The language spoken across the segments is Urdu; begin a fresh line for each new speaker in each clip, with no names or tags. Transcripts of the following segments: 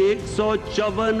154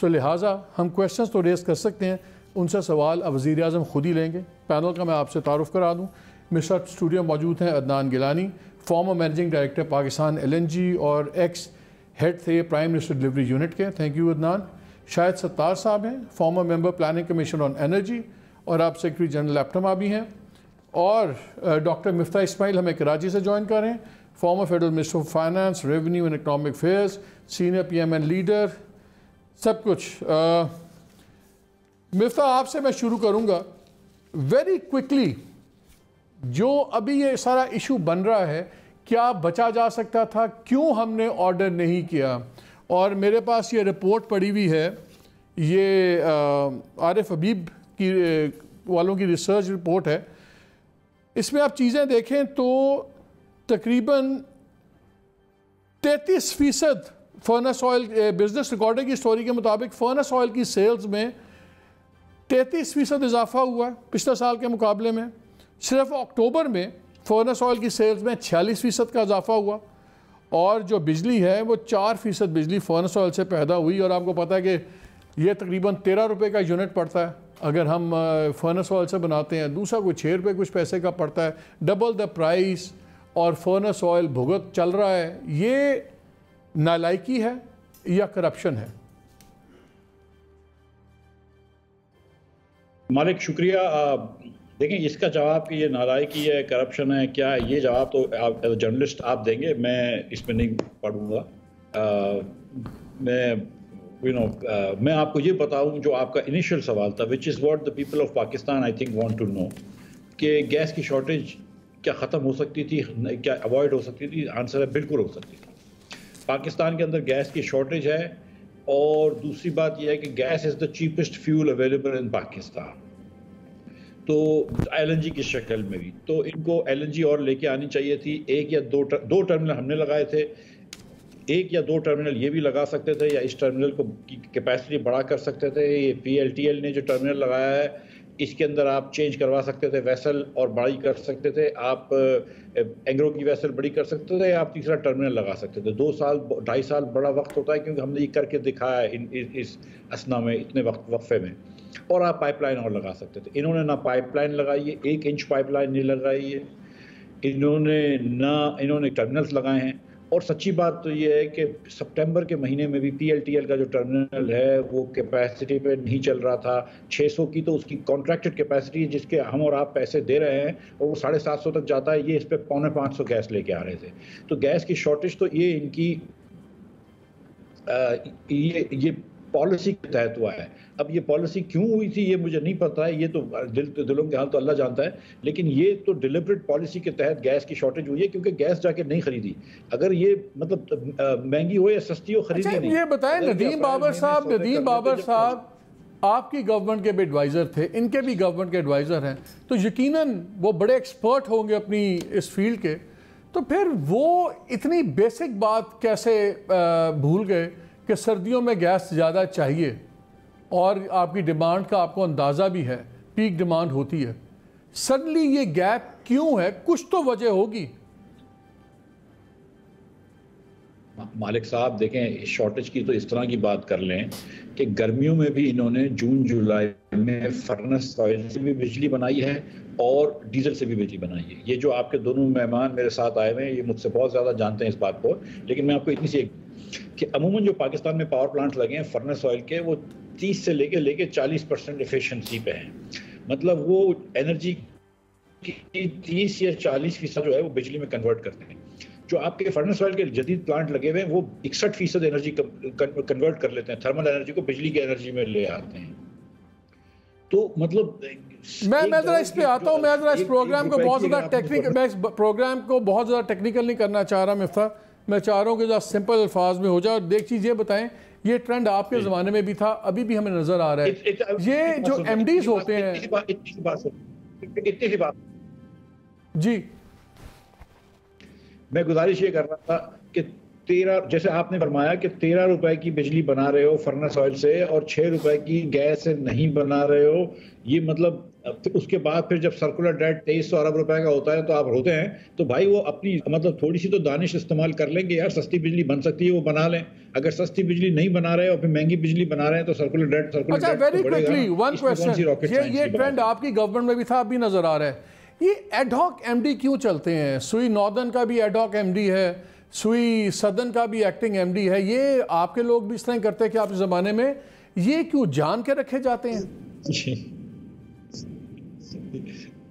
سو لہٰذا ہم کویشچنس تو ریز کر سکتے ہیں, ان سے سوال اب وزیر اعظم خود ہی لیں گے. پینل کا میں آپ سے تعارف کرا دوں. میرے ساتھ اسٹوڈیو موجود ہیں Adnan Gilani, former managing director Pakistan LNG اور ایکس ہیڈ تھے پرائم منسٹر ڈلیوری یونٹ کے. Thank you Adnan. شاہد ستار صاحب ہیں, former member planning commission on energy, اور آپ سیکرٹری جنرل لیپٹما بھی ہیں. اور ڈاکٹر مفتاح اسماعیل ہمیں کراچی سے جوائن کر رہے ہیں, former federal minister of finance, revenue and economic affairs, senior PMN leader, سب کچھ. مفتاح آپ سے میں شروع کروں گا. ویری کوئکلی, جو ابھی یہ سارا ایشو بن رہا ہے, کیا بچا جا سکتا تھا, کیوں ہم نے آرڈر نہیں کیا؟ اور میرے پاس یہ رپورٹ پڑی ہوئی ہے, یہ عارف حبیب کی والوں کی ریسرچ رپورٹ ہے. اس میں آپ چیزیں دیکھیں تو تقریباً 33% فرنس آئل, بزنس ریکارڈر کی سٹوری کے مطابق فرنس آئل کی سیلز میں 33% اضافہ ہوا ہے پچھلے سال کے مقابلے میں. صرف اکتوبر میں فرنس آئل کی سیلز میں 46% کا اضافہ ہوا, اور جو بجلی ہے وہ 4% بجلی فرنس آئل سے پیدا ہوئی. اور آپ کو پتہ ہے کہ یہ تقریباً 13 روپے کا یونٹ پڑتا ہے اگر ہم فرنس آئل سے بناتے ہیں, دوسرا کوئی 6 روپے کچھ پیسے کا پڑتا ہے, ڈبل دا پرائس, اور فرنس آئل بھگت چل رہا ہے. یہ نالائکی ہے یا کرپشن ہے؟
مالک شکریہ. دیکھیں اس کا جواب کہ یہ نالائکی ہے, کرپشن ہے, کیا ہے, یہ جواب تو آپ جرنلسٹ آپ دیں گے, میں اس میں نہیں پڑھوں گا. میں آپ کو یہ بتاؤں جو آپ کا انیشیل سوال تھا, which is what the people of Pakistan I think want to know, کہ گیس کی شارٹیج کیا ختم ہو سکتی تھی, کیا اوائڈ ہو سکتی تھی؟ آنسر ہے بالکل ہو سکتی تھی. پاکستان کے اندر گیس کی شارٹیج ہے, اور دوسری بات یہ ہے کہ gas is the cheapest fuel available in Pakistan, تو LNG کی شکل میں بھی. تو ان کو LNG اور لے کے آنی چاہیے تھی. ایک یا دو ٹرمینل ہم نے لگائے تھے, ایک یا دو ٹرمینل یہ بھی لگا سکتے تھے, یا اس ٹرمینل کو کیپیسٹی بڑھا کر سکتے تھے. یہ PLTL نے جو ٹرمینل لگایا ہے اس کے اندر آپ چینج کروا سکتے تھے ویسل, اور بڑی کر سکتے تھے آپ, اینگرو کی ویسل بڑی کر سکتے تھے, آپ تیسرا ٹرمینل لگا سکتے تھے. 2 سال 2.5 سال بڑا وقت ہوتا ہے, کیونکہ ہم نے یہ کر کے دکھایا ہے اس اسنا میں, اتنے وقفے میں. اور آپ پائپ لائن اور لگا سکتے تھے. انہوں نے نہ پائپ لائن لگائی ہے, 1 انچ پائپ لائن نہیں لگائی ہے انہوں نے ٹرمینلز لگائے ہیں. اور سچی بات تو یہ ہے کہ سپٹمبر کے مہینے میں بھی PLTL کا جو ٹرمینل ہے وہ کیپیسٹی پہ نہیں چل رہا تھا. 600 کی تو اس کی کانٹریکٹڈ کیپیسٹی ہے, جس کے ہم اور آپ پیسے دے رہے ہیں, اور وہ 750 تک جاتا ہے. یہ اس پہ 450 گیس لے کے آ رہے تھے. تو گیس کی شارٹیج تو یہ ان کی یہ پالیسی کے تحت ہوا ہے. اب یہ پالیسی کیوں ہوئی تھی یہ مجھے نہیں پتا ہے, یہ تو دلوں کے حال تو اللہ جانتا ہے, لیکن یہ تو ڈیلیبریٹ پالیسی کے تحت گیس کی شارٹیج ہوئی ہے, کیونکہ گیس جا کے نہیں خریدی. اگر یہ مطلب مہنگی ہو یا سستی ہو, خریدی نہیں.
یہ بتائیں ندیم بابر صاحب آپ کی گورنمنٹ کے بھی ایڈوائزر تھے, ان کے بھی گورنمنٹ کے ایڈوائزر ہیں, تو یقیناً وہ بڑے ایکسپرٹ ہوں گے اپنی اس فیلڈ کے, تو پھر وہ اتنی بیسک بات کیسے بھول گئے کہ سردیوں میں گیس زیادہ چاہیے, اور آپ کی ڈیمانڈ کا آپ کو اندازہ بھی ہے, پیک ڈیمانڈ ہوتی ہے. سڈنلی یہ گیپ کیوں ہے؟ کچھ تو وجہ ہوگی.
مالک صاحب دیکھیں, اس شارٹیج کی تو اس طرح کی بات کر لیں کہ گرمیوں میں بھی انہوں نے جون جولائی میں فرنس آئل سے بھی بجلی بنائی ہے اور ڈیزل سے بھی بجلی بنائی ہے. یہ جو آپ کے دونوں مہمان میرے ساتھ آئے ہوئے ہیں یہ مجھ سے بہت زیادہ جانتے ہیں اس بات کو, لیکن میں آپ کو اتنی سی کہ عموماً جو پاکستان میں پاور پلانٹ لگے ہیں فرنس آئل کے, وہ 30 سے لے کے 40% ایفیشنسی پہ ہیں. مطلب وہ انرجی کی 30 یا 40% جو ہے وہ بجلی میں کنورٹ کرتے ہیں. جو آپ کے فرنس آئل کے جدید پلانٹ لگے ہوئے ہیں وہ 61% انرجی کنورٹ کر لیتے ہیں, تھرمل انرجی کو بجلی کی انرجی میں لے آتے ہیں. تو مطلب
میں ذرا اس پہ آتا ہوں, میں ذرا اس پروگرام کو بہت زیادہ ٹیکنیکل, میں اس پروگرام کو بہت زیادہ ٹیکنیکل نہیں کرنا چاہ رہا مفتاح, میں چاہ رہا ہوں کہ ذرا سمپل الفاظ میں ہو جائے. اور ایک چیز یہ بتائیں, یہ ٹرینڈ آپ کے زمانے میں بھی تھا, ابھی بھی ہمیں نظر آ رہا ہے, یہ جو MDs ہوتے ہیں.
جی, میں گزارش یہ کر رہا تھا کہ 13 جیسے آپ نے فرمایا کہ 13 روپے کی بجلی بنا رہے ہو فرنس آئل سے اور 6 روپے کی گیس سے نہیں بنا رہے ہو, یہ مطلب اس کے بعد پھر جب سرکولر ڈیٹ 2300 ارب روپے کا ہوتا ہے تو آپ روتے ہیں. تو بھائی وہ اپنی مطلب تھوڑی سی تو دانش استعمال کر لیں گے یار, سستی بجلی بن سکتی ہے وہ بنا لیں. اگر سستی بجلی نہیں بنا رہے اور پھر مہنگی بجلی بنا رہے ہیں تو سرکولر ڈیٹ
اچھا ویری کوئکلی ون کوسچن, یہ ٹرینڈ آپ کی گورنمنٹ میں بھی تھا, اب بھی نظر آ رہا ہے, یہ ایڈ ہاک ایم ڈی کیوں چلتے ہیں؟ سوئی ناردرن کا بھی ایڈ ہاک ایم ڈی ہے, سوئی سدرن کا بھی ایکٹنگ ایم ڈی ہے, یہ آپ کے لوگ بھی اس طرح کرتے ہیں کہ آپ اس زمانے میں یہ کیوں جان کے رکھے جاتے ہیں؟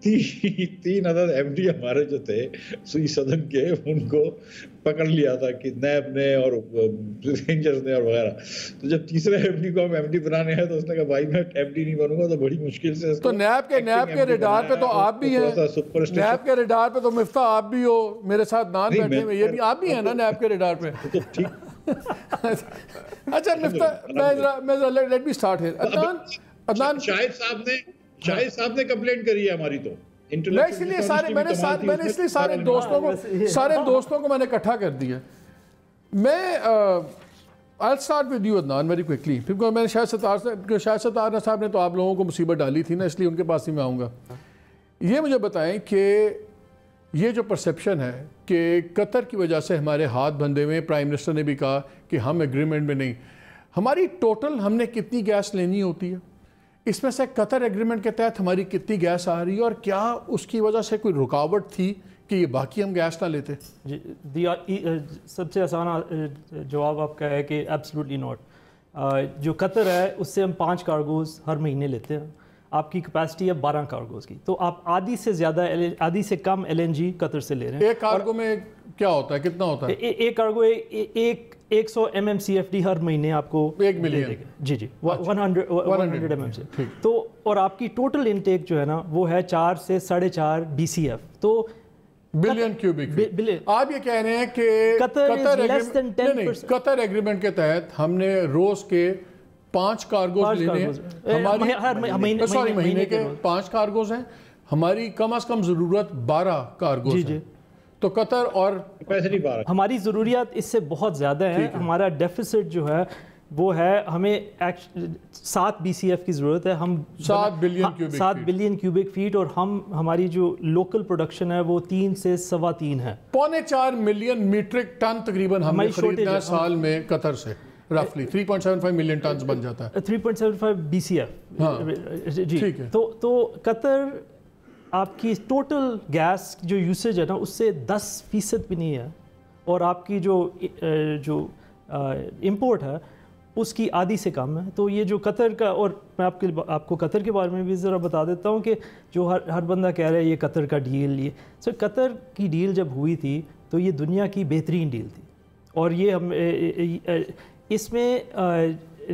3 عدد ایم ڈی ہمارے جو تھے سوئی سدن کے, ان کو پکڑ لیا تھا کہ نیب نے اور رینجرز نے اور وغیرہ. تو جب تیسرے ایم ڈی کو ہم ایم ڈی بنانے ہیں تو اس نے کہا بھائی میں ایم ڈی نہیں بنوں گا, تو بڑی مشکل سے تو
نیب کے ریڈار پہ تو آپ بھی ہیں, نیب کے ریڈار پہ تو مفتاح آپ بھی ہو, میرے ساتھ نان بیٹھے ہوئے یہ بھی آپ بھی ہیں نا نیب کے ریڈار پہ. اچھا مفتاح میں let me start here. Adnan
Shahid sahab نے کمپلینٹ کری ہے ہماری, تو
میں اس لیے سارے دوستوں کو میں نے اکٹھا کر دیا. میں I'll start with you Adnan very quickly, کیونکہ میں نے شاہد ستار صاحب نے تو آپ لوگوں کو مصیبت ڈالی تھی نا, اس لیے ان کے پاس ہی میں آؤں گا. یہ مجھے بتائیں کہ یہ جو پرسیپشن ہے کہ قطر کی وجہ سے ہمارے ہاتھ بندھے ہوئے, پرائم منسٹر نے بھی کہا کہ ہم ایگریمنٹ میں نہیں, ہماری ٹوٹل ہم نے کتنی گیس لینی ہوتی ہے, اس میں سے قطر ایگریمنٹ کے تحت ہماری کتنی گیس آ رہی ہے, اور کیا اس کی وجہ سے کوئی رکاوٹ تھی کہ یہ باقی ہم گیس نہ لیتے؟
جی سب سے آسان جواب آپ کا ہے کہ ایبسلوٹلی ناٹ. جو قطر ہے اس سے ہم 5 کارگوز ہر مہینے لیتے ہیں, آپ کی کیپیسٹی ہے 12 کارگوز کی, تو آپ آدھی سے کم ایل این جی قطر سے لے رہے ہیں.
ایک کارگو میں کیا ہوتا ہے, کتنا ہوتا ہے؟
ایک کارگو 100 MMCFD ہر مہینے آپ کو
1 ملین.
جی 100 MMC. تو اور آپ کی ٹوٹل انٹیک جو ہے نا وہ ہے 4 سے 4.5 BCF, تو
بلین کیوبک. آپ یہ کہہ رہے ہیں کہ قطر ایگریمنٹ کے تحت ہم نے روز کے 5 کارگوز لینے ہیں, سوری مہینے کے 5 کارگوز ہیں, ہماری کم از کم ضرورت 12 کارگوز ہیں. تو قطر اور
ہماری ضروریات اس سے بہت زیادہ ہیں. ہمارا ڈیفیسٹ جو ہے وہ ہے, ہمیں 7 BCF کی ضرورت ہے, ہم 7 بلین کیوبک فیٹ, اور ہماری جو لوکل پروڈکشن ہے وہ 3 سے 3.25 ہے.
4.25 ملین میٹرک ٹن تقریباً ہم نے خریدنا ہے سال میں قطر سے, رفلی 3.75 ملین ٹنز بن جاتا ہے.
3.75 BCF. جی تو قطر آپ کی ٹوٹل گیس جو یوسیج ہے نا اس سے 10% بھی نہیں ہے, اور آپ کی جو امپورٹ ہے اس کی آدھی سے کم ہے. تو یہ جو قطر کا, اور میں آپ کو قطر کے بارے میں بھی ذرا بتا دیتا ہوں کہ جو ہر بندہ کہہ رہا ہے یہ قطر کا ڈیل, یہ سر قطر کی ڈیل جب ہوئی تھی تو یہ دنیا کی بہترین ڈیل تھی, اور یہ ہم اس میں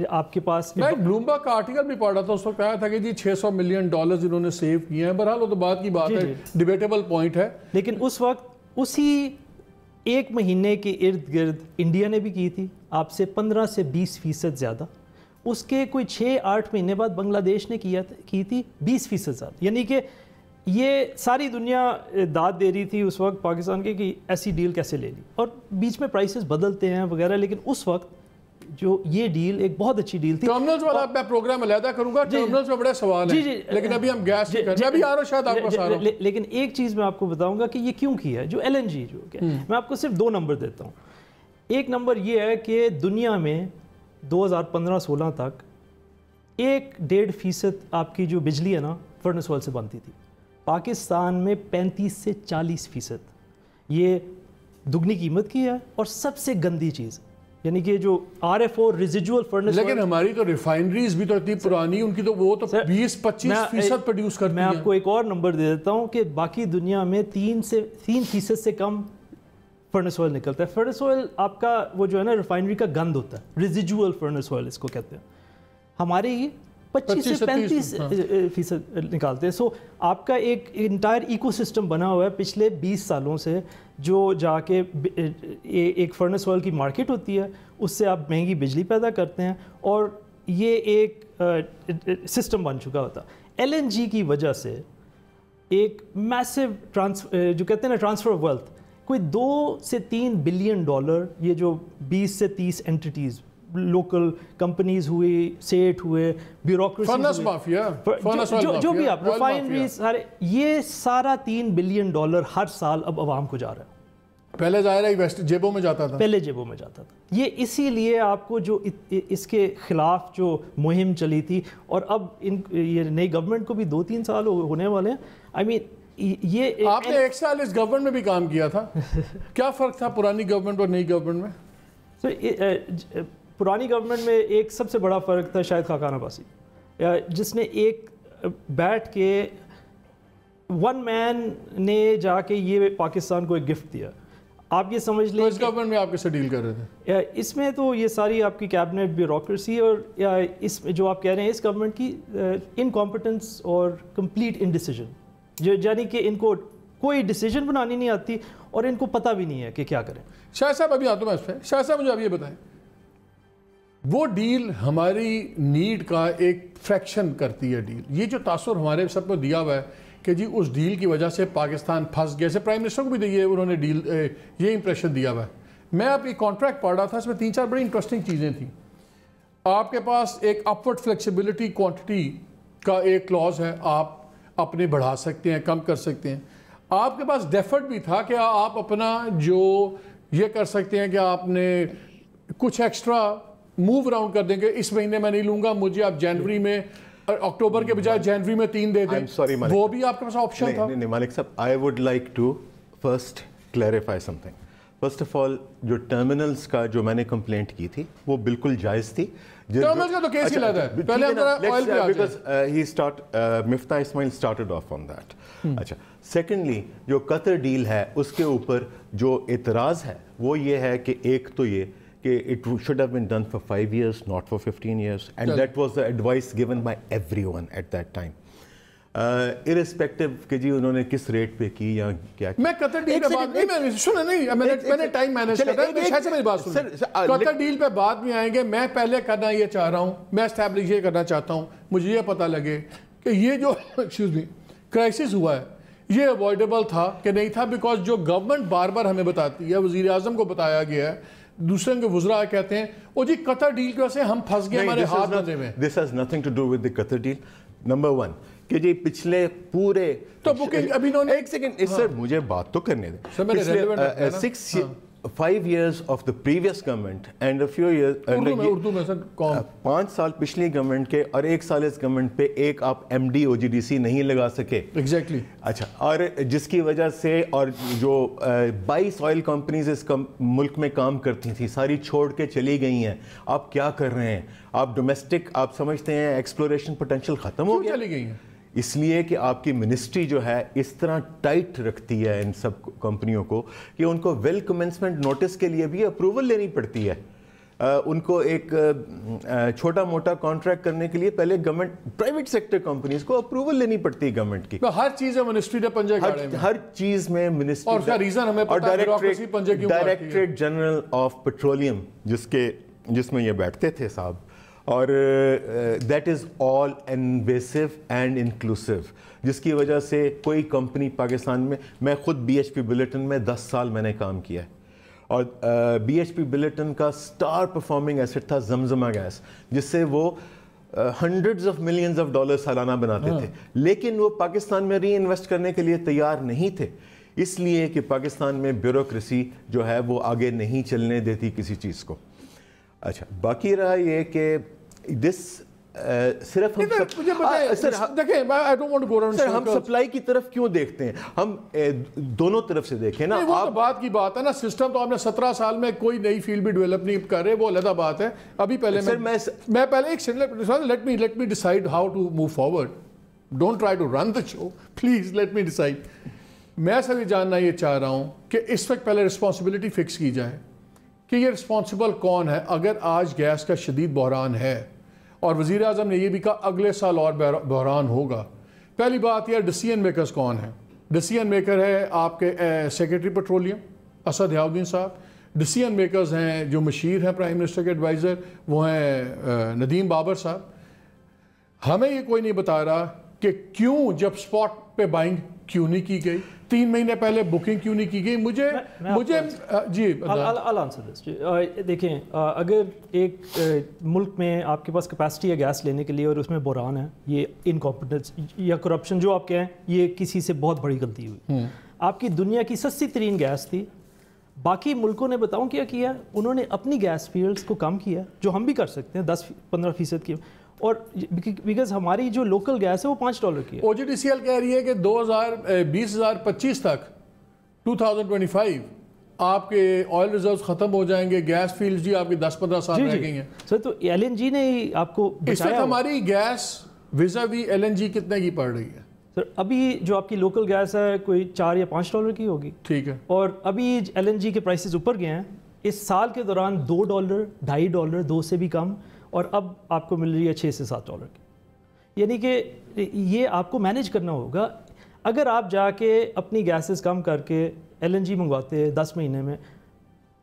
آپ کے پاس
میں بلومبرگ کا آرٹیکل بھی پڑھ رہا تھا, اس وقت کہا تھا کہ جی $600 ملین انہوں نے سیو کیے ہیں. بہرحال وہ تو بعد کی بات ہے, ڈیبیٹیبل پوائنٹ ہے.
لیکن اس وقت اسی 1 مہینے کے ارد گرد انڈیا نے بھی کی تھی آپ سے 15 سے 20% زیادہ. اس کے کوئی 6-8 مہینے بعد بنگلہ دیش نے کی تھی 20% زیادہ. یعنی کہ یہ ساری دنیا داد دے رہی تھی اس وقت پاکستان کے کہ ایسی ڈیل کیسے لے لی, اور بیچ میں پرائسز بدلتے ہیں وغیرہ, لیکن اس وقت جو یہ ڈیل ایک بہت اچھی ڈیل تھی.
ٹرمنلز والا میں پروگرام علیحدہ کروں گا, ٹرمنلز میں بڑے سوال ہیں, لیکن ابھی ہم گیس کی کریں, میں بھی آ رہا ہوں شاید آپ کو سارا.
لیکن ایک چیز میں آپ کو بتاؤں گا کہ یہ کیوں کیا ہے, جو ایل این جی جو ہے, میں آپ کو صرف 2 نمبر دیتا ہوں. ایک نمبر یہ ہے کہ دنیا میں 2015-16 تک 1.5% آپ کی جو بجلی ہے نا فرنس آئل سے بنتی تھی. پاکستان میں 35 سے 40%. یہ دگنی قیمت کی ہے, اور سب سے گندی چیز یعنی کہ جو RFO ریزیڈول فرنس.
لیکن ہماری تو ریفائنریز بھی تو اتنی پرانی, ان کی تو وہ تو 20-25% پروڈیوس کرتی ہیں.
میں آپ کو ایک اور نمبر دے دیتا ہوں کہ باقی دنیا میں 3% سے کم فرنس آئل نکلتا ہے. فرنس آئل آپ کا وہ جو ہے نا ریفائنری کا گند ہوتا ہے, ریزیڈول فرنس آئل اس کو کہتے ہیں. ہمارے ہی 25 سے 35% نکالتے ہیں. سو آپ کا ایک انٹائر ایکو سسٹم بنا ہوا ہے پچھلے 20 سالوں سے, جو جا کے ایک فرنس آئل کی مارکیٹ ہوتی ہے, اس سے آپ مہنگی بجلی پیدا کرتے ہیں, اور یہ ایک سسٹم بن چکا ہوتا. ایل این جی کی وجہ سے ایک میسو جو کہتے ہیں نا ٹرانسفر آف ویلتھ, کوئی 2 سے 3 بلین ڈالر یہ جو 20 سے 30 انٹیٹیز لوکل کمپنیز ہوئی, سیٹ ہوئے, بیوروکریسی, جو بھی آپ ریفائنریز سارے, یہ سارا 3 بلین ڈالر ہر سال اب عوام کو جا رہا ہے.
پہلے ظاہر ہے جیبوں میں جاتا تھا,
پہلے جیبوں میں جاتا تھا. یہ اسی لیے آپ کو جو اس کے خلاف جو مہم چلی تھی, اور اب یہ نئی گورنمنٹ کو بھی 2-3 سال ہونے والے ہیں. آئی مین یہ
آپ نے 1 سال اس گورنمنٹ میں بھی کام کیا تھا, کیا فرق تھا پرانی گورنمنٹ اور نئی گورنمنٹ میں؟
پرانی گورنمنٹ میں ایک سب سے بڑا فرق تھا شاہد خاقان عباسی, جس نے ایک بیٹھ کے ون مین نے جا کے یہ پاکستان کو ایک گفٹ دیا. آپ یہ سمجھ لیں
اس گورنمنٹ میں آپ کیسے ڈیل کر رہے تھے؟
اس میں تو یہ ساری آپ کی کیبنٹ بیوروکریسی, اور اس میں جو آپ کہہ رہے ہیں اس گورنمنٹ کی انکمپٹنس اور کمپلیٹ انڈیسیژن, یعنی کہ ان کو کوئی ڈیسیجن بنانی نہیں آتی اور ان کو پتہ بھی نہیں ہے کہ کیا کریں.
شاہ صاحب ابھی آتا ہوں میں اس پہ. شاہ صاحب مجھے اب یہ بتائیں, وہ ڈیل ہماری نیڈ کا ایک فریکشن کرتی ہے ڈیل. یہ جو تاثر ہمارے سب کو دیا ہوا ہے کہ جی اس ڈیل کی وجہ سے پاکستان پھنس گیا, جیسے پرائم منسٹر کو بھی دیے انہوں نے ڈیل یہ امپریشن دیا ہوا ہے. میں اب ایک کانٹریکٹ پڑھ رہا تھا, اس میں 3-4 بڑی انٹرسٹنگ چیزیں تھیں. آپ کے پاس ایک اپورڈ فلیکسیبلٹی کوانٹٹی کا ایک کلوز ہے, آپ اپنے بڑھا سکتے ہیں, کم کر سکتے ہیں. آپ کے پاس ڈیفرڈ بھی تھا کہ آپ اپنا جو یہ کر سکتے ہیں کہ آپ نے کچھ ایکسٹرا موو اراؤنڈ کر دیں گے, اس مہینے میں نہیں لوں گا, مجھے آپ جنوری میں اکتوبر کے بجائے جنوری میں 3 دے دیں, وہ بھی آپ کے پاس آپشن تھا.
نہیں مالک صاحب, I would like to first clarify something. First of all جو ٹرمینلز کا جو میں نے کمپلینٹ کی تھی وہ بالکل جائز تھی.
ٹرمینلز کا تو کیس ہی لیتا ہے, پہلے ہم ذرا آئل پہ آ
because Miftah Ismail started off on that. اچھا, سیکنڈلی جو قطر ڈیل ہے اس کے اوپر جو اعتراض ہے وہ یہ ہے کہ ایک تو یہ کہ it should have been done for 5 years, not for 15 years. And that was the advice given by everyone at that time. Irrespective کہ جی انہوں نے کس ریٹ پہ کی یا کیا کی.
میں قطر ڈیل پہ بات نہیں, میں نے ٹائم مینیج کرتا ہے. شاید سے میری بات سنیں, قطر ڈیل پہ بعد میں آئیں گے. میں پہلے کرنا یہ چاہ رہا ہوں, میں اسٹیبلش یہ کرنا چاہتا ہوں, مجھے یہ پتہ لگے کہ یہ جو کرائسس ہوا ہے یہ اوائڈیبل تھا کہ نہیں تھا, بیکاز جو گورنمنٹ بار بار ہمیں بتاتی ہے, وزیر اعظم کو بتایا گیا ہے, دوسرے کے وزراء کہتے ہیں وہ جی قطر ڈیل کی وجہ سے ہم پھنس گئے, ہمارے ہاتھ بندے میں.
This has nothing to do with the Qatar deal. Number 1 کہ جی پچھلے پورے
تو بکنگ ابھی انہوں نے
ایک سیکنڈ سر مجھے بات تو کرنے دیں. پچھلے 5 years of the previous government and a few years 5 سال پچھلی گورنمنٹ کے اور 1 سال اس گورنمنٹ پہ ایک آپ M D O G D C نہیں لگا سکے.
ایگزیکٹلی.
اچھا, اور جس کی وجہ سے اور جو 22 آئل کمپنیز اس ملک میں کام کرتی تھیں ساری چھوڑ کے چلی گئی ہیں. آپ کیا کر رہے ہیں, آپ ڈومیسٹک آپ سمجھتے ہیں ایکسپلوریشن پوٹینشیل ختم ہو گیا.
چلی گئی ہیں
اس لیے کہ آپ کی منسٹری جو ہے اس طرح ٹائٹ رکھتی ہے ان سب کمپنیوں کو کہ ان کو ویل کمنسمنٹ نوٹس کے لیے بھی اپروول لینی پڑتی ہے. ان کو ایک چھوٹا موٹا کانٹریکٹ کرنے کے لیے پہلے گورنمنٹ پرائیویٹ سیکٹر کمپنیز کو اپروول لینی پڑتی ہے گورنمنٹ کی.
ہر چیز ہے منسٹری نے پنجے گاڑے میں,
ہر چیز میں منسٹری,
اور اس کا ریزن ہمیں پتہ ہے بیوروکریسی پنجے کیوں گاڑتی ہے.
ڈائریکٹریٹ جنرل آف پیٹرولیم جس میں یہ بیٹھتے تھے صاحب, اور that is all invasive and inclusive, جس کی وجہ سے کوئی کمپنی پاکستان میں خود بی ایچ پی بلیٹن میں 10 سال میں نے کام کیا ہے, اور بی ایچ پی بلیٹن کا سٹار پرفارمنگ ایسٹ تھا زمزمہ گیس, جس سے وہ hundreds of millions of dollar سالانہ بناتے تھے, لیکن وہ پاکستان میں ری انویسٹ کرنے کے لیے تیار نہیں تھے, اس لیے کہ پاکستان میں بیوروکریسی جو ہے وہ آگے نہیں چلنے دیتی کسی چیز کو. اچھا, باقی رہا یہ کہ صرف ہم سپلائی کی طرف کیوں دیکھتے ہیں, ہم دونوں طرف سے دیکھیں نا.
وہ بات کی بات ہے نا, سسٹم تو آپ نے 17 سال میں کوئی نئی فیلڈ بھی ڈیولپ نہیں کر رہے, وہ علیحدہ بات ہے. ابھی پہلے میں پہلے ایک let me decide how to move forward, don't try to run the show, please let me decide. میں سب یہ جاننا یہ چاہ رہا ہوں کہ اس وقت پہلے رسپانسبلٹی فکس کی جائے کہ یہ رسپانسبل کون ہے. اگر آج گیس کا شدید بحران ہے, اور وزیر اعظم نے یہ بھی کہا اگلے سال اور بحران ہوگا, پہلی بات یہ ڈیسیژن میکرز کون ہیں. ڈیسیژن میکر ہے آپ کے سیکرٹری پیٹرولیم اسد ضیاء الدین صاحب. ڈیسیژن میکرز ہیں جو مشیر ہیں پرائم منسٹر کے ایڈوائزر, وہ ہیں ندیم بابر صاحب. ہمیں یہ کوئی نہیں بتا رہا کہ کیوں جب سپاٹ پہ بائنگ کیوں نہیں کی گئی؟ 3 مہینے پہلے بکنگ کیوں نہیں کی گئی؟ مجھے جی
دیکھیں، اگر ایک ملک میں آپ کے پاس کیپیسٹی ہے گیس لینے کے لیے اور اس میں بحران ہے، یہ انکمپیٹنس یا کرپشن جو آپ کہیں، یہ کسی سے بہت بڑی غلطی ہوئی. آپ کی دنیا کی سستی ترین گیس تھی، باقی ملکوں نے بتاؤں کیا کیا، انہوں نے اپنی گیس فیلڈز کو کم کیا، جو ہم بھی کر سکتے ہیں 10-15% کی، اور بیکاز ہماری جو لوکل گیس ہے وہ $5 کی ہے.
OGDCL کہہ رہی ہے کہ 2025 تک 2025 آپ کے آئل ریزروز ختم ہو جائیں گے، گیس فیلڈز جی آپ کی 10-15 سال رہ گئی ہیں.
سر تو LNG نے آپ کو
اس وقت ہماری گیس ویزاوی LNG کتنے کی پڑ رہی ہے؟
سر ابھی جو آپ کی لوکل گیس ہے کوئی $4 یا $5 کی ہوگی. ٹھیک ہے. اور ابھی LNG کے پرائسز اوپر گئے ہیں. اس سال کے دوران $2, $2.5, 2 سے بھی کم، اور اب آپ کو مل رہی ہے $6 سے $7 کی. یعنی کہ یہ آپ کو مینیج کرنا ہوگا. اگر آپ جا کے اپنی گیسز کم کر کے LNG منگواتے 10 مہینے میں،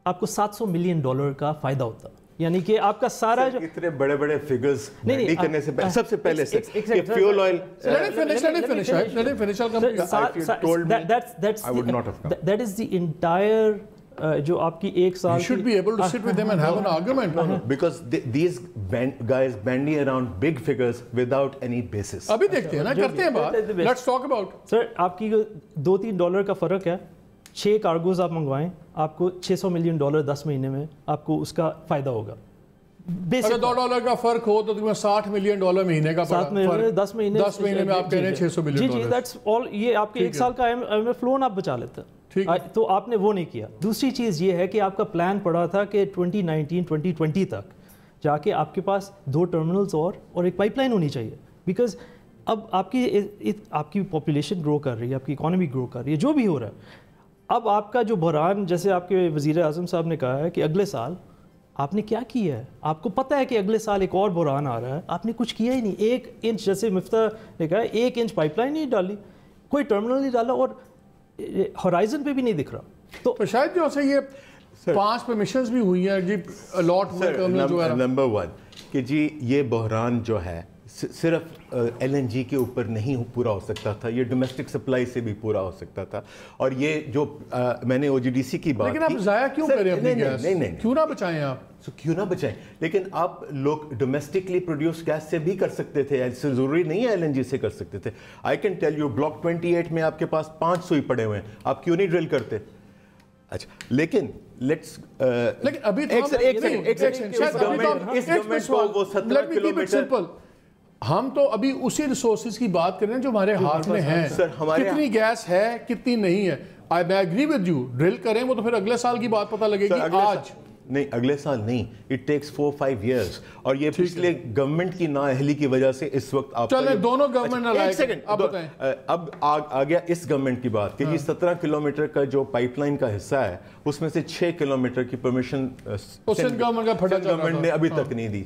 آپ کو $700 ملین کا فائدہ ہوتا. یعنی کہ آپ کا سارا جو
اتنے بڑے بڑے فگرز نہیں کرنے سے سب سے پہلے سے کہ fuel oil
that is the entire جو آپ کی ایک سال
you should be able to sit with them and have an argument
because these guys bandy around big figures without any basis.
ابھی دیکھتے ہیں نا، کرتے ہیں بات. let's talk about.
سر آپ کی $2-3 کا فرق ہے، 6 کارگوز آپ منگوائیں، آپ کو $600 ملین 10 مہینے میں آپ کو اس کا فائدہ ہوگا.
اگر $2 کا فرق ہو تو تمہیں $60 ملین مہینے کا فرق. 10 مہینے میں آپ کہہ رہے ہیں $600 ملین.
G that's all. یہ آپ کے ایک سال کا IMF لون آپ بچا لیتے ہیں. تو آپ نے وہ نہیں کیا. دوسری چیز یہ ہے کہ آپ کا پلان پڑا تھا کہ 2019-2020 تک جا کے آپ کے پاس 2 ٹرمنلز اور ایک پائپ لائن ہونی چاہیے. بیکاز اب آپ کی پاپولیشن گرو کر رہی ہے، آپ کی اکانومی گرو کر رہی ہے، جو بھی ہو رہا ہے. اب آپ کا جو بحران، جیسے آپ کے وزیر اعظم صاحب نے کہا ہے کہ اگلے سال آپ نے کیا کیا ہے؟ آپ کو پتہ ہے کہ اگلے سال ایک اور بحران آ رہا ہے، آپ نے کچھ کیا ہی نہیں. 1 انچ، جیسے مفتاح نے کہا، 1 انچ پائپ لائن نہیں ڈالی، کوئی ٹرمنل نہیں ڈالا، اور ہورائزن پہ بھی نہیں دکھ رہا. تو
شاید جو سے یہ 5 پرمیشنز بھی ہوئی ہیں جی الاٹ ہوئے ٹرمنل جو ہے.
نمبر 1 کہ جی یہ بحران جو ہے صرف LNG کے اوپر نہیں پورا ہو سکتا تھا، یہ ڈومیسٹک سپلائی سے بھی پورا ہو سکتا تھا. اور یہ جو میں نے OGDC کی بات کی،
لیکن آپ ضائع کیوں کریں اپنی گیس؟ کیوں نہ بچائیں آپ؟
کیوں نہ بچائیں، لیکن آپ لوگ ڈومیسٹکلی پروڈیوس گیس سے بھی کر سکتے تھے، ایسے ضروری نہیں ہے LNG سے کر سکتے تھے. I can tell you block 28 میں آپ کے پاس 5 سوئی پڑے ہوئے ہیں، آپ کیوں نہیں ڈرل کرتے؟ اچھا لیکن
ابھی ہم تو ابھی اسی ریسورسز کی بات کر رہے ہیں جو ہمارے ہاتھ میں ہیں. کتنی گیس ہے کتنی نہیں ہے. I agree with you. Drill کریں وہ تو پھر اگلے سال کی بات پتہ لگے گی. آج
نہیں، اگلے سال نہیں، it takes 4-5 years. اور یہ پچھلے گورنمنٹ کی نااہلی کی وجہ سے اس وقت آپ
چلیں دونوں گورنمنٹ
ایک سیکنڈ اب آ گیا اس گورنمنٹ کی بات کہ جی 17 کلومیٹر کا جو پائپ لائن کا حصہ ہے اس میں سے 6 کلومیٹر کی پرمیشن گورنمنٹ نے ابھی تک نہیں دی.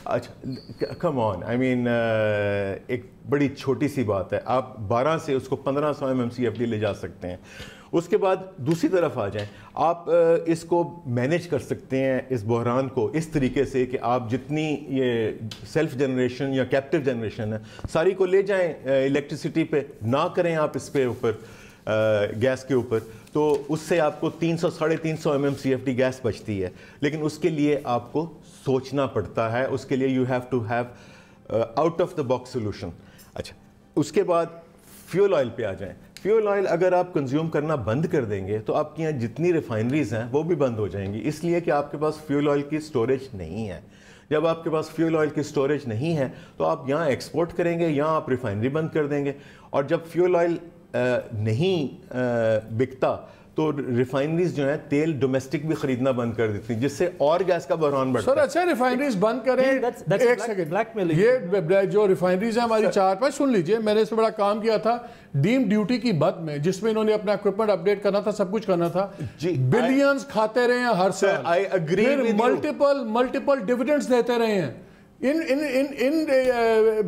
اچھا کم آن، آئی مین ایک بڑی چھوٹی سی بات ہے. آپ 12 سے اس کو 1500 MMCFD لے جا سکتے ہیں. اس کے بعد دوسری طرف آ جائیں، آپ اس کو مینیج کر سکتے ہیں اس بحران کو اس طریقے سے کہ آپ جتنی یہ سیلف جنریشن یا کیپٹیو جنریشن ہے ساری کو لے جائیں الیکٹریسٹی پہ، نہ کریں آپ اس پہ اوپر گیس کے اوپر. تو اس سے آپ کو 300-350 MMCFD گیس بچتی ہے. لیکن اس کے لیے آپ کو سوچنا پڑتا ہے، اس کے لیے you have to have out of the box solution. اچھا اس کے بعد فیول آئل پہ آ جائیں. فیول آئل اگر آپ کنزیوم کرنا بند کر دیں گے تو آپ کے یہاں جتنی ریفائنریز ہیں وہ بھی بند ہو جائیں گی، اس لیے کہ آپ کے پاس فیول آئل کی سٹوریج نہیں ہے. جب آپ کے پاس فیول آئل کی سٹوریج نہیں ہے تو آپ یہاں ایکسپورٹ کریں گے، یہاں آپ ریفائنری بند کر دیں گے. اور جب فیول آئل نہیں بکتا تو ریفائنریز جو ہیں تیل ڈومیسٹک بھی خریدنا بند کر دیتی ہیں، جس سے اور گیس کا بحران بڑھتا ہے.
سر اچھا ریفائنریز بند کریں. ایک سیکنڈ، یہ جو ریفائنریز ہیں ہماری 4-5 سن لیجئے، میں نے اس پہ بڑا کام کیا تھا ڈیم ڈیوٹی کی بد میں، جس میں انہوں نے اپنا اکوپمنٹ اپڈیٹ کرنا تھا، سب کچھ کرنا تھا. بلینز کھاتے رہے ہیں ہر سال، پھر ملٹیپل ڈیویڈنڈز دیتے رہے ہیں.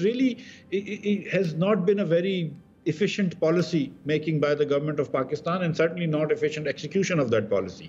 really has not been a very efficient policy making by the government of Pakistan, and certainly not efficient execution of that policy.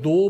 2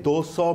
$200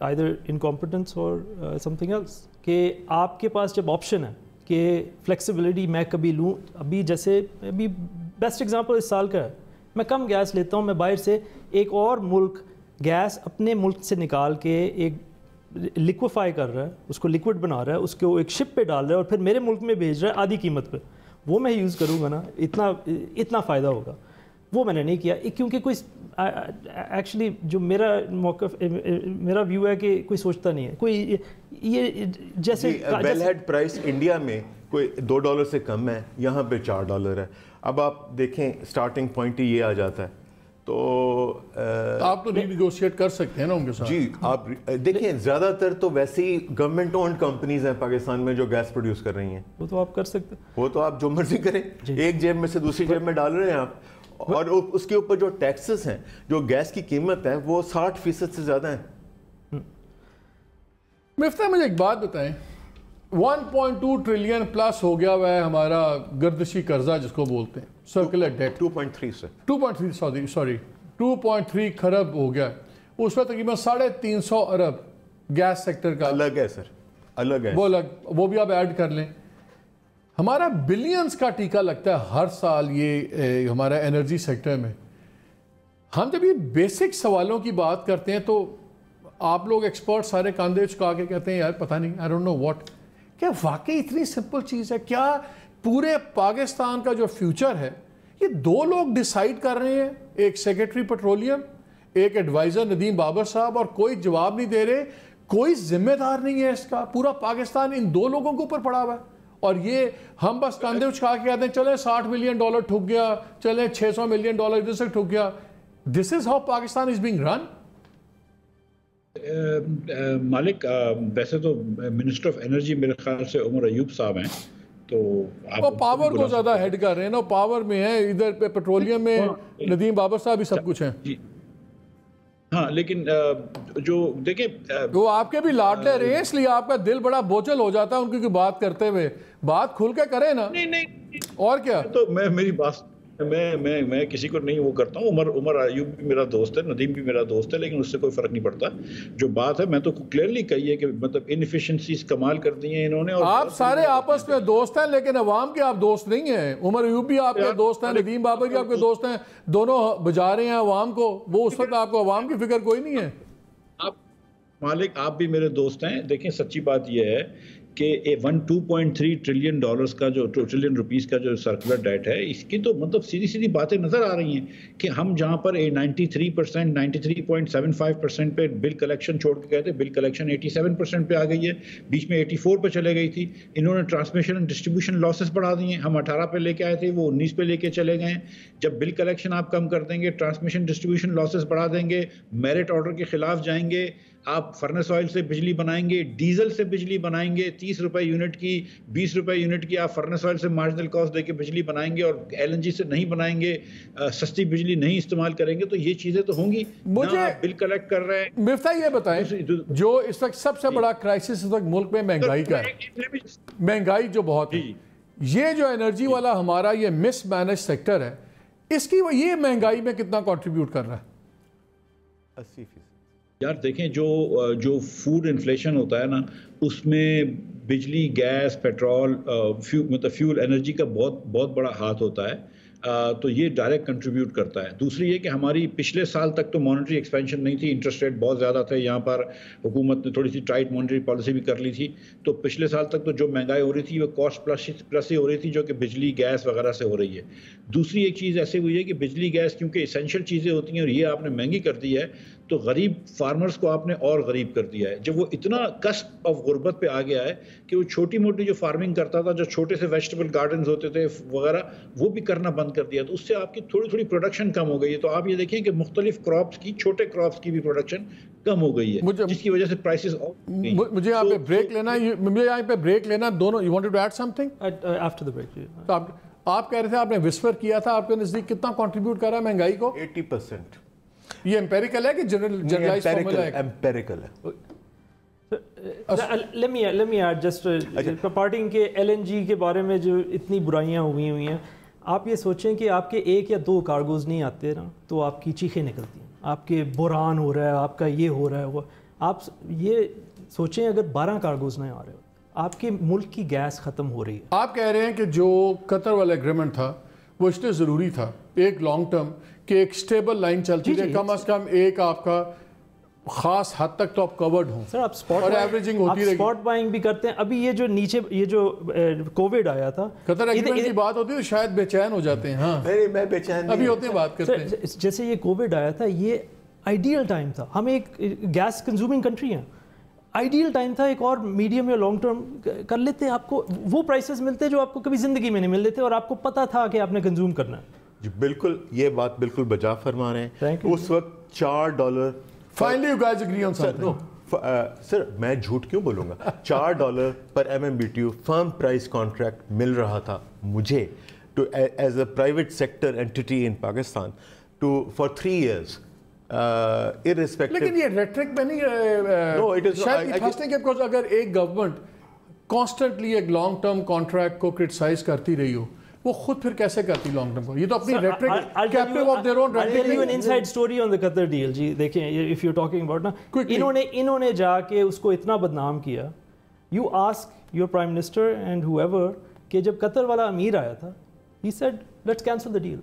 either incompetence or something else. کہ آپ کے پاس جب آپشن ہے کہ فلیکسیبلٹی میں کبھی لوں, ابھی جیسے ابھی بیسٹ ایگزامپل اس سال کا ہے, میں کم گیس لیتا ہوں, میں باہر سے ایک اور ملک گیس اپنے ملک سے نکال کے ایک لیکویفائی کر رہا ہے, اس کو لیکوڈ بنا رہا ہے, اس کو ایک شپ پہ ڈال رہا ہے اور پھر میرے ملک میں بھیج رہا ہے آدھی قیمت پہ, وہ میں یوز کروں گا نا, اتنا فائدہ ہوگا. وہ میں نے نہیں کیا کیونکہ کوئی ایکچولی جو میرا موقف میرا ویو ہے کہ کوئی سوچتا نہیں ہے, کوئی یہ جیسے
ویل ہیڈ پرائس انڈیا میں کوئی $2 سے کم ہے, یہاں پہ $4 ہے. اب آپ دیکھیں اسٹارٹنگ پوائنٹ ہی یہ آ جاتا ہے, تو
آپ تو رینیگوشیٹ کر سکتے ہیں نا ان کے ساتھ.
جی آپ دیکھیں زیادہ تر تو ویسے ہی گورنمنٹ اونڈ کمپنیز ہیں پاکستان میں جو گیس پروڈیوس کر رہی ہیں.
وہ تو آپ کر سکتے ہیں,
وہ تو آپ جو مرضی کریں, ایک جیب میں سے دوسری جیب میں ڈال رہے ہیں آپ, اور اس کے اوپر جو ٹیکسز ہیں, جو گیس کی قیمت ہے وہ 60% سے زیادہ ہیں.
مفتاح مجھے ایک بات بتائیں, 1.2 ٹریلین پلس ہو گیا ہوا ہے ہمارا گردشی قرضہ جس کو بولتے ہیں, سرکولر ڈیٹ.
2.3 سے
2.3 کھرب ہو گیا, اس میں تقریباً 350 ارب گیس سیکٹر کا
الگ ہے سر, الگ ہے
وہ بھی آپ ایڈ کر لیں. ہمارا بلینز کا ٹیکہ لگتا ہے ہر سال یہ ہمارا انرجی سیکٹر میں. ہم جب یہ بیسک سوالوں کی بات کرتے ہیں تو آپ لوگ ایکسپرٹ سارے کاندھے چکا کے کہتے ہیں یار پتہ نہیں, آئی ڈونٹ نو واٹ. کیا واقعی اتنی سمپل چیز ہے؟ کیا پورے پاکستان کا جو فیوچر ہے یہ 2 لوگ ڈیسائیڈ کر رہے ہیں, ایک سیکرٹری پیٹرولیم, ایک ایڈوائزر ندیم بابر صاحب, اور کوئی جواب نہیں دے رہے, کوئی ذمہ دار نہیں ہے اس کا. پورا پاکستان ان 2 لوگوں کے اوپر پڑا ہوا ہے, اور یہ ہم بس کاندھے اچھا کے کہتے ہیں چلیں $60 ملین ٹھک گیا, چلیں $600 ملین ادھر سے ٹھک گیا. This is how Pakistan is being run.
Malik ویسے تو منسٹر آف انرجی میرے خیال سے عمر ایوب صاحب ہیں, تو
وہ پاور کو زیادہ ہیڈ کر رہے ہیں نا, پاور میں ہیں, ادھر پہ پیٹرولیم میں ندیم بابر صاحب بھی سب کچھ ہیں.
ہاں لیکن جو دیکھیں
وہ آپ کے بھی لاڈلے رہے ہیں, اس لیے آپ کا دل بڑا بوچھل ہو جاتا ہے ان کی بات کرتے ہوئے. بات کھل کے کریں نا.
نہیں
اور کیا,
تو میری بات میں کسی کو نہیں وہ کرتا ہوں. عمر ایوب بھی میرا دوست ہے, ندیم بھی میرا دوست ہے, لیکن اس سے کوئی فرق نہیں پڑتا. جو بات ہے میں تو کلیئرلی کہی ہے کہ مطلب انفیشنسیز کمال کر دی ہیں انہوں نے.
آپ سارے آپس میں دوست ہیں لیکن عوام کے آپ دوست نہیں ہیں. عمر ایوب بھی آپ کے دوست ہیں, ندیم بابر بھی آپ کے دوست ہیں, دونوں بجا رہے ہیں عوام کو. وہ اس وقت آپ کو عوام کی فکر کوئی نہیں ہے.
آپ مالک آپ بھی میرے دوست ہیں. دیکھیں سچی بات یہ ہے کہ 2.3 ٹریلین ڈالرز کا جو ٹریلین روپیز کا جو سرکولر ڈیٹ ہے, اس کی تو مطلب سیدھی باتیں نظر آ رہی ہیں کہ ہم جہاں پر 93% 93.75% پہ بل کلیکشن چھوڑ کے گئے تھے, بل کلیکشن 87% پہ آ گئی ہے, بیچ میں 84 پہ چلے گئی تھی. انہوں نے ٹرانسمیشن اینڈ ڈسٹریبیوشن لاسز بڑھا دیے, ہم 18 پہ لے کے آئے تھے, وہ 19 پہ لے کے چلے گئے. جب بل کلیکشن آپ کم کر دیں گے, ٹرانسمیشن ڈسٹریبیوشن لاسز بڑھا دیں گے, میرٹ آرڈر کے خلاف جائیں گے, آپ فرنس آئل سے بجلی بنائیں گے, ڈیزل سے بجلی بنائیں گے, 30 روپے یونٹ کی 20 روپے یونٹ کی آپ فرنس آئل سے مارجنل کاسٹ دے کے بجلی بنائیں گے, اور ایل این جی سے نہیں بنائیں گے, سستی بجلی نہیں استعمال کریں گے, تو یہ چیزیں تو ہوں گی.
مجھے
بل کلیکٹ کر رہے ہیں.
مفتاح یہ بتائیں, جو اس وقت سب سے بڑا کرائسس اس وقت ملک میں مہنگائی کا ہے, مہنگائی جو بہت ہے, یہ جو انرجی والا ہمارا یہ مس مینج سیکٹر ہے, اس کی یہ مہنگائی میں کتنا کنٹریبیوٹ کر رہا ہے؟
80%.
یار دیکھیں جو فوڈ انفلیشن ہوتا ہے نا, اس میں بجلی, گیس, پیٹرول, مطلب فیول انرجی کا بہت بڑا ہاتھ ہوتا ہے. تو یہ ڈائریکٹ کنٹریبیوٹ کرتا ہے. دوسری یہ کہ ہماری پچھلے سال تک تو مانیٹری ایکسپینشن نہیں تھی, انٹرسٹ ریٹ بہت زیادہ تھے, یہاں پر حکومت نے تھوڑی سی ٹائٹ مانیٹری پالیسی بھی کر لی تھی. تو پچھلے سال تک تو جو مہنگائی ہو رہی تھی وہ کاسٹ پلس ہی ہو رہی تھی, جو کہ بجلی, گیس وغیرہ سے ہو رہی ہے. دوسری ایک چیز ایسے ہوئی ہے کہ بجلی, گیس کیونکہ اسینشیل چیزیں ہوتی ہیں اور یہ آپ نے مہنگی کر دی ہے, تو غریب فارمرز کو آپ نے اور غریب کر دیا ہے. جب وہ اتنا کسب آف غربت پہ آ گیا ہے کہ وہ چھوٹی موٹی جو فارمنگ کرتا تھا, جو چھوٹے سے ویجیٹیبل گارڈنز ہوتے تھے وغیرہ, وہ بھی کرنا بند کر دیا. تو اس سے آپ کی تھوڑی پروڈکشن کم ہو گئی ہے. تو آپ یہ دیکھیں کہ مختلف کراپس کی, چھوٹے کراپس کی بھی پروڈکشن کم ہو گئی ہے, جس کی وجہ سے پرائسز.
مجھے یہاں پہ بریک لینا, دونوں. You want to add something
after the break?
آپ کہہ رہے تھے, آپ نے وسپر کیا تھا, آپ کے نزدیک کتنا کنٹریبیوٹ کر رہا ہے مہنگائی کو؟
80%.
یہ امپیریکل ہے کہ جنرلائز فارمولا ہے؟
امپیریکل ہے.
let me add just parting کے ایل این جی کے بارے میں جو اتنی برائیاں ہوئی ہیں, آپ یہ سوچیں کہ آپ کے 1 یا 2 کارگوز نہیں آتے نا, تو آپ کی چیخیں نکلتی ہیں, آپ کے بحران ہو رہا ہے, آپ کا یہ ہو رہا ہے. آپ یہ سوچیں اگر 12 کارگوز نہ آ رہے ہو, آپ کے ملک کی گیس ختم ہو رہی ہے.
آپ کہہ رہے ہیں کہ جو قطر والا ایگریمنٹ تھا وہ اس لیے ضروری تھا ایک لانگ ٹرم کہ ایک سٹیبل لائن چلتی ہے, کم از کم ایک آپ کا خاص حد تک تو آپ کورڈ ہوں.
سر آپ سپورٹ بائنگ بھی کرتے ہیں. ابھی یہ جو نیچے یہ جو کووڈ آیا تھا,
قطر ایگریمنٹ کی بات ہوتی ہے تو شاید بے چین ہو جاتے ہیں. ہاں
میں بے چین
ابھی ہوتے ہیں بات کرتے ہیں.
جیسے یہ کووڈ آیا تھا, یہ آئیڈیل ٹائم تھا. ہم ایک گیس کنزیومنگ کنٹری ہیں, آئیڈیل ٹائم تھا ایک اور میڈیم یا لانگ ٹرم کر لیتے. آپ کو وہ پرائسز ملتے جو آپ کو کبھی زندگی میں نہیں مل لیتے, اور آپ کو پتا تھا کہ آپ نے کنزیوم کرنا ہے.
جی بالکل, یہ بات بالکل بجا فرما رہے ہیں. اس وقت $4
Finally you guys agree on something.
سر میں جھوٹ کیوں بولوں گا, $4 پر MMBTU فرم پرائس کانٹریکٹ مل رہا تھا مجھے to as a private sector entity in Pakistan for 3 years.
لیکن یہ ریٹرک میں نہیں شاید پھنسنے کے, بیکاز اگر ایک گورنمنٹ کانسٹنٹلی ایک لانگ ٹرم کانٹریکٹ کو کرٹیسائز کرتی رہی ہو, وہ خود پھر کیسے کرتی لانگ ٹرم کو؟ یہ تو اپنی rhetoric captive of their own rhetoric.
An inside story on the Qatar deal. جی دیکھیں, اف یو ٹاکنگ اباؤٹ نا, انہوں نے جا کے اس کو اتنا بدنام کیا. You ask your prime minister and whoever کہ جب قطر والا امیر آیا تھا, he said let's cancel the deal.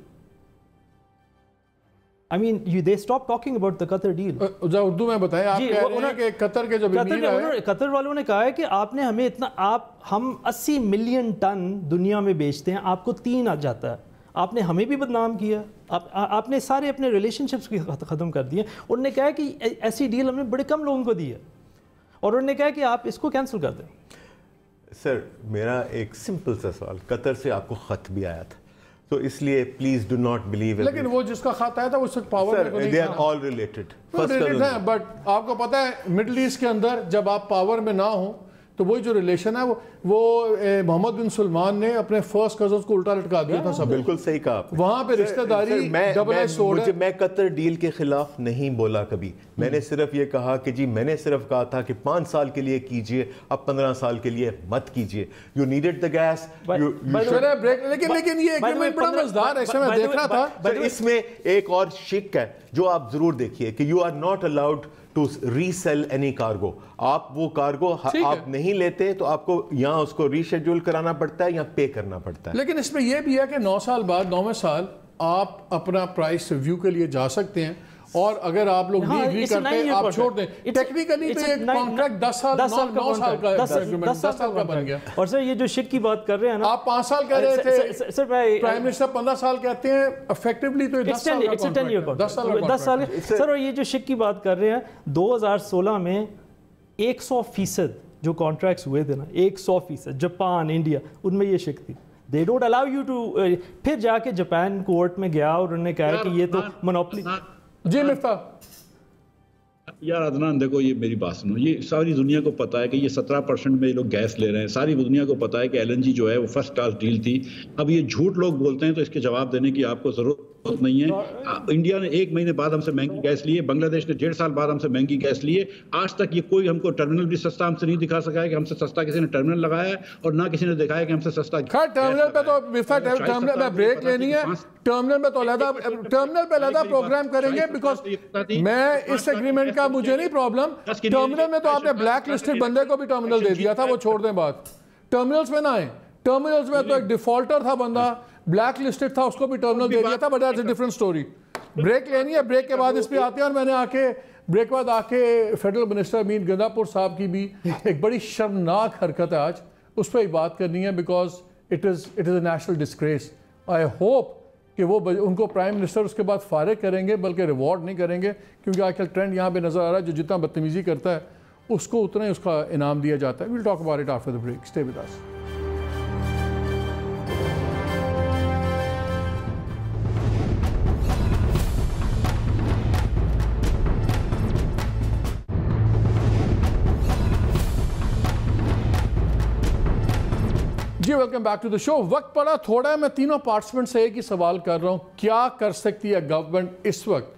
I mean, they stopped talking about the Qatar deal.
Urdu میں بتائیں, آپ کہہ رہے ہیں کہ قطر کے جب امیر آئے,
قطر والوں نے کہا ہے کہ آپ نے ہمیں اتنا, ہم 80 ملین ٹن دنیا میں بیچتے ہیں, آپ کو 3 آ جاتا ہے. آپ نے ہمیں بھی بدنام کیا, آپ نے سارے اپنے ریلیشن شپس بھی ختم کر دیے. انہوں نے کہا کہ ایسی ڈیل ہم نے بڑے کم لوگوں کو دی ہے, اور انہوں نے کہا کہ آپ اس کو کینسل کر دیں.
سر میرا ایک سمپل سا سوال, قطر سے آپ کو خط بھی آیا تھا, تو اس لیے پلیز ڈو ناٹ بلیو.
لیکن وہ جس کا خط آیا تھا وہ صرف پاور میں نہیں,
they are all related.
But آپ کو پتا ہے مڈل ایسٹ کے اندر جب آپ پاور میں نہ ہوں تو وہی جو ریلیشن ہے وہ محمد بن سلمان نے اپنے فرسٹ کزنز کو الٹا لٹکا دیا تھا. سب
بالکل صحیح کہا آپ نے.
وہاں پہ رشتہ داری ڈبل ایج سورڈ ہے.
میں قطر ڈیل کے خلاف نہیں بولا کبھی. میں نے صرف یہ کہا کہ جی میں نے صرف کہا تھا کہ 5 سال کے لیے کیجئے, اب 15 سال کے لیے مت کیجئے. You needed the gas.
لیکن یہ ایگریمنٹ بڑا مزدار ہے, اس میں دیکھ رہا تھا.
اس میں ایک اور شک ہے جو آپ ضرور دیکھیے کہ you are not allowed to resell any cargo. آپ وہ کارگو آپ نہیں لیتے تو آپ کو یہاں اس کو ری شیڈول کرانا پڑتا ہے یا پے کرنا پڑتا ہے.
لیکن اس میں یہ بھی ہے کہ 9 سال بعد 9ویں سال آپ اپنا پرائس ریویو کے لیے جا سکتے ہیں, اور اگر آپ لوگ نہیں ایگری کرتے ہیں آپ چھوڑ دیں. ٹیکنیکلی تو یہ کانٹریکٹ 10 سال 9 سال کا ایگریمنٹ 10 سال کا بن گیا.
اور سر یہ جو شک کی بات کر رہے ہیں نا,
آپ 5 سال کہہ رہے تھے, سر پرائم منسٹر 15 سال کہتے ہیں, افیکٹولی تو 10 سال کا کانٹریکٹ 10 سال.
سر اور یہ جو شک کی بات کر رہے ہیں, 2016 میں 100% جو کانٹریکٹس ہوئے تھے نا, 100% جاپان, انڈیا, ان میں یہ شک تھی. They don't allow you to پھر جا کے جاپان کورٹ میں گیا اور انہوں نے کہا کہ یہ تو منوپلی.
جی مفتاح.
یار عدنان دیکھو, یہ میری بات سنو, یہ ساری دنیا کو پتا ہے کہ یہ 17% میں یہ لوگ گیس لے رہے ہیں. ساری دنیا کو پتا ہے کہ LNG جو ہے وہ فرسٹ کلاس ڈیل تھی. اب یہ جھوٹ لوگ بولتے ہیں تو اس کے جواب دینے کی آپ کو ضرورت نہیں ہے. انڈیا نے 1 مہینے بعد ہم سے مہنگی گیس لیے, بنگلہ دیش نے 1.5 سال بعد ہم سے مہنگی گیس لیے. آج تک یہ کوئی ہم کو ٹرمینل بھی سستا ہم سے نہیں دکھا سکا ہے کہ ہم سے سستا کسی نے ٹرمینل لگایا ہے, اور نہ کسی نے دکھایا کہ ہم سے سستا.
خیر ٹرمینل پہ تو ٹرمینل پہ بریک لینی ہے, ٹرمینل پہ تو علیحدہ پروگرام کریں گے, بیکاز میں اس ایگریمنٹ کا مجھے نہیں پرابلم. ٹرمینل میں تو آپ نے بلیک لسٹڈ بندے کو بھی ٹرمینل دے دیا تھا, وہ چھوڑ دیں بات. ٹرمینلز میں نہ آئیں. ٹرمینلز میں تو ایک ڈیفالٹر تھا بندہ, بلیک لسٹڈ تھا, اس کو بھی ٹرمینل دے دیا تھا, but that's a different story. Break لینی ہے, بریک کے بعد اس پہ آتے ہیں. اور میں نے بریک بعد آ کے فیڈرل منسٹر امین گنداپور صاحب کی بھی ایک بڑی شرمناک حرکت ہے آج, اس پہ ہی بات کرنی ہے, because it is a national disgrace. I hope کہ وہ ان کو پرائم منسٹر اس کے بعد فارغ کریں گے, بلکہ ریوارڈ نہیں کریں گے, کیونکہ آج کل ٹرینڈ یہاں پہ نظر آ رہا ہے, جو جتنا بدتمیزی کرتا ہے اس کو اتنا ہی اس کا انعام دیا جاتا ہے. We'll talk about it after the break. Stay with us. جی welcome back to the show. وقت پڑا تھوڑا ہے, میں تینوں پارٹیسپنٹ سے ایک ہی سوال کر رہا ہوں, کیا کر سکتی ہے گورنمنٹ اس وقت,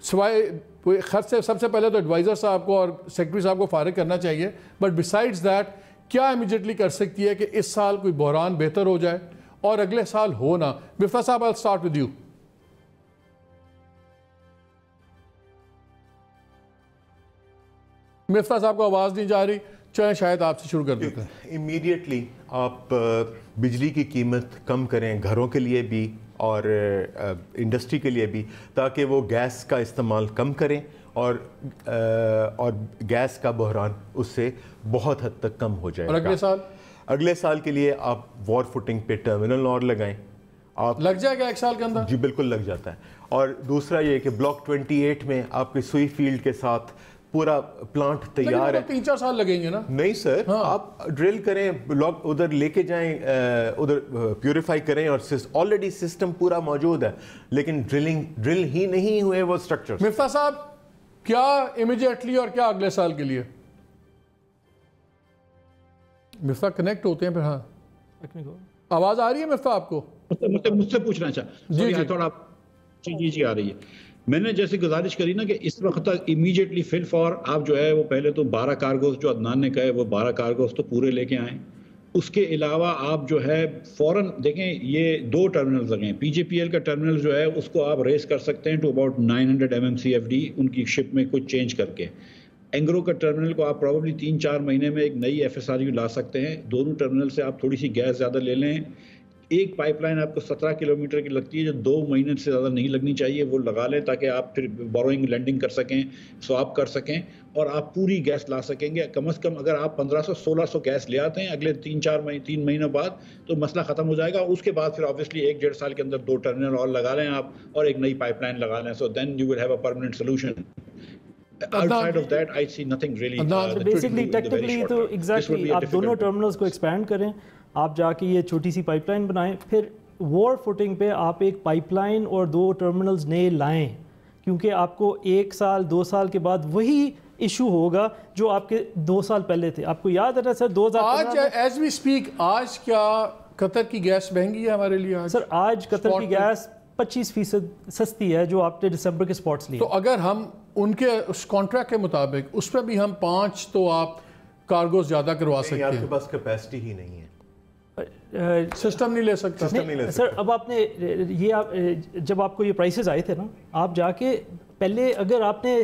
سوائے خرچ سے سب سے پہلے تو ایڈوائزر صاحب کو اور سیکرٹری صاحب کو فارغ کرنا چاہیے, بٹ بیسائڈز دیٹ کیا امیجیٹلی کر سکتی ہے کہ اس سال کوئی بحران بہتر ہو جائے اور اگلے سال ہو نہ. مفتاح صاحب I'll start with you. مفتاح صاحب کو آواز نہیں جا رہی, چاہے شاید آپ سے شروع کر دیتے ہیں.
امیڈیٹلی آپ بجلی کی قیمت کم کریں گھروں کے لیے بھی اور انڈسٹری کے لیے بھی, تاکہ وہ گیس کا استعمال کم کریں اور گیس کا بحران اس سے بہت حد تک کم ہو جائے گا. اگلے سال کے لیے آپ وار فوٹنگ پہ ٹرمینل اور لگائیں. آپ
لگ جائے گا ایک سال کے اندر؟
جی بالکل لگ جاتا ہے. اور دوسرا یہ کہ بلاک 28 میں آپ کے سوئی فیلڈ کے ساتھ پورا پلانٹ تیار ہے.
3-4 سال لگیں گے نا؟
نہیں سر, آپ ڈرل کریں, بلاک ادھر لے کے جائیں, ادھر پیوریفائی کریں, اور آلریڈی سسٹم پورا موجود ہے, لیکن ڈرل ہی نہیں ہوئے وہ سٹرکچر.
مفتاح صاحب کیا امیڈیٹلی اور کیا اگلے سال کے لیے؟ مفتاح کنیکٹ ہوتے ہیں پھر. ہاں آواز آ رہی ہے مفتاح آپ کو؟
مجھ سے پوچھنا چاہتا جی آ رہی ہے. میں نے جیسے گزارش کری نا کہ اس وقت تک امیجیٹلی فل فار آپ جو ہے وہ پہلے تو 12 کارگوز جو عدنان نے کہے وہ 12 کارگوز تو پورے لے کے آئیں. اس کے علاوہ آپ جو ہے فوراً دیکھیں یہ 2 ٹرمینلز لگیں. پی جے پی ایل کا ٹرمینل جو ہے اس کو آپ ریز کر سکتے ہیں ٹو اباؤٹ 900 MMCFD ان کی شپ میں کچھ چینج کر کے. اینگرو کا ٹرمینل کو آپ پروبلی 3-4 مہینے میں ایک نئی FSRU لا سکتے ہیں. دونوں ٹرمینل سے آپ تھوڑی سی گیس زیادہ لے لیں. ایک پائپ لائن آپ کو 17 کلومیٹر کی لگتی ہے جو 2 مہینے سے زیادہ نہیں لگنی چاہیے, وہ لگا لیں تاکہ آپ پھر بوروئنگ لینڈنگ کر سکیں, سواپ کر سکیں, اور آپ پوری گیس لا سکیں گے. کم از کم اگر آپ 1500-1600 گیس لے آتے ہیں اگلے 3 مہینوں بعد تو مسئلہ ختم ہو جائے گا. اس کے بعد پھر آبویسلی 1-1.5 سال کے اندر 2 ٹرمینل اور لگا لیں آپ, اور ایک نئی پائپ لائن لگا لیں. So then you will have a permanent solution. Outside of that, I see nothing really.
Basically, technically, تو exactly آپ دونوں ٹرمینلز کو ایکسپینڈ کریں, آپ جا کے یہ چھوٹی سی پائپ لائن بنائیں, پھر وار فوٹنگ پہ آپ ایک پائپ لائن اور 2 ٹرمینلز نئے لائیں, کیونکہ آپ کو 1 سال 2 سال کے بعد وہی ایشو ہوگا جو آپ کے 2 سال پہلے تھے. آپ کو یاد ہے نا سر 2015
آج ایز وی اسپیک آج کیا قطر کی گیس مہنگی ہے ہمارے لیے؟
سر آج قطر کی گیس 25% سستی ہے جو آپ نے دسمبر کے سپاٹس لیے.
تو اگر ہم ان کے اس کانٹریکٹ کے مطابق اس پہ بھی ہم 5 تو آپ کارگوز زیادہ کروا سکتے ہیں.
آپ کے پاس کیپیسٹی ہی نہیں ہے,
سسٹم نہیں لے سکتا.
سر اب آپ نے یہ جب آپ کو یہ پرائسز آئے تھے نا, آپ جا کے پہلے اگر آپ نے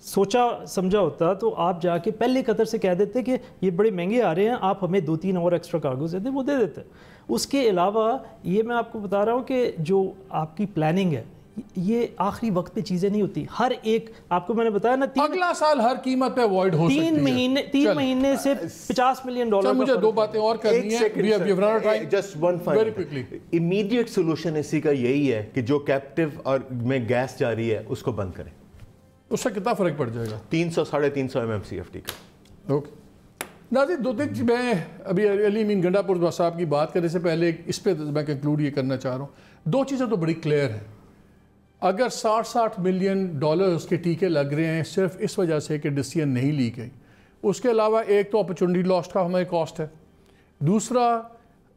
سوچا سمجھا ہوتا تو آپ جا کے پہلے قطر سے کہہ دیتے کہ یہ بڑے مہنگے آ رہے ہیں, آپ ہمیں 2-3 اور ایکسٹرا کارگوز دیتے, وہ دے دیتے. اس کے علاوہ یہ میں آپ کو بتا رہا ہوں کہ جو آپ کی پلاننگ ہے یہ آخری وقت پہ چیزیں نہیں ہوتی. ہر ایک آپ کو میں نے بتایا نا
اگلا سال ہر قیمت پہ اوائڈ ہو سکتی ہے.
3 مہینے سے $50 ملین.
مجھے 2 باتیں اور کرنی ہیں.
Just one final immediate solution اسی کا یہی ہے کہ جو کیپٹیو اور میں گیس جا رہی ہے اس کو بند کریں.
اس سے کتنا فرق پڑ جائے گا؟
300-350 MMCFD کا.
اوکے ناظرین, 2 میں ابھی علی امین گنڈا پور صاحب کی بات کرنے سے پہلے اس پہ میں کنکلوڈ یہ کرنا چاہ رہا ہوں. 2 چیزیں تو بڑی کلیئر ہیں. اگر $60 ملین کے ٹیکے لگ رہے ہیں صرف اس وجہ سے کہ ڈیسیژن نہیں لی گئی, اس کے علاوہ ایک تو اپرچونٹی لاسٹ کا ہمیں کاسٹ ہے, دوسرا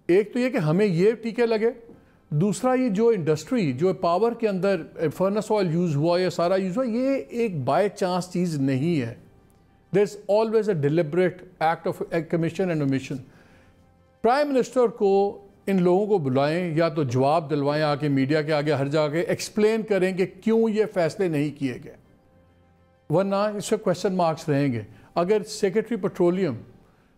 ایک تو یہ کہ ہمیں یہ ٹیکے لگے, دوسرا یہ جو انڈسٹری جو پاور کے اندر فرنس آئل یوز ہوا یا سارا یوز ہوا, یہ ایک بائی چانس چیز نہیں ہے. There is always a deliberate act of commission and omission. Prime minister کو ان لوگوں کو بلائیں یا تو جواب دلوائیں آ کے میڈیا کے آگے ہر جگہ ایکسپلین کریں کہ کیوں یہ فیصلے نہیں کیے گئے, ورنہ اس سے کویسچن مارکس رہیں گے. اگر سیکرٹری پیٹرولیم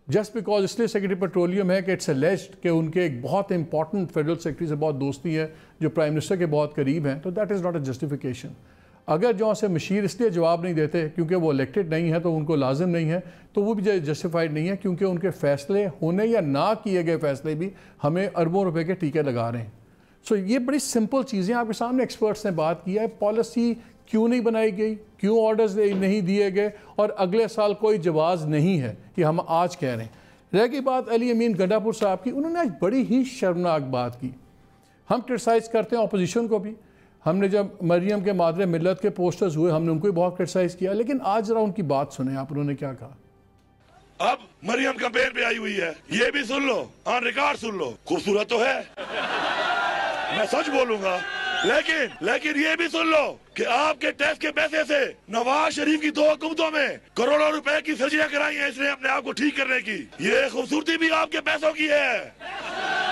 جسٹ بیکاز اس لیے سیکرٹری پیٹرولیم ہے کہ اٹس الیجڈ کہ ان کے ایک بہت امپورٹنٹ فیڈرل سیکرٹری سے بہت دوستی ہے جو پرائم منسٹر کے بہت قریب ہیں, تو that is not a justification. اگر جو سے مشیر اس لیے جواب نہیں دیتے کیونکہ وہ الیکٹڈ نہیں ہے تو ان کو لازم نہیں ہے, تو وہ بھی جسٹیفائڈ نہیں ہے, کیونکہ ان کے فیصلے ہونے یا نہ کیے گئے فیصلے بھی ہمیں اربوں روپے کے ٹیکے لگا رہے ہیں. سو یہ بڑی سمپل چیزیں آپ کے سامنے ایکسپرٹس نے بات کی ہے. پالیسی کیوں نہیں بنائی گئی, کیوں آرڈرز نہیں دیے گئے, اور اگلے سال کوئی جواز نہیں ہے کہ ہم آج کہہ رہے ہیں. رہ گئی بات علی امین گنڈا پور صاحب کی, انہوں نے آج بڑی ہی شرمناک بات کی. ہم کرٹیسائز کرتے ہیں اپوزیشن کو بھی, ہم نے جب مریم کے مادر ملت کے پوسٹرز ہوئے ہم نے ان کو بھی بہت کرٹیسائز کیا, لیکن آج ذرا ان کی بات سنیں آپ, انہوں نے کیا کہا.
اب مریم کمپین پہ آئی ہوئی ہے, یہ بھی سن لو, آن ریکارڈ سن لو. خوبصورت تو ہے, میں سچ بولوں گا, لیکن یہ بھی سن لو کہ آپ کے ٹیکس کے پیسے سے نواز شریف کی 2 حکومتوں میں کروڑوں روپے کی سرجریاں کرائی ہیں اس نے اپنے آپ کو ٹھیک کرنے کی. یہ خوبصورتی بھی آپ کے پیسوں کی ہے.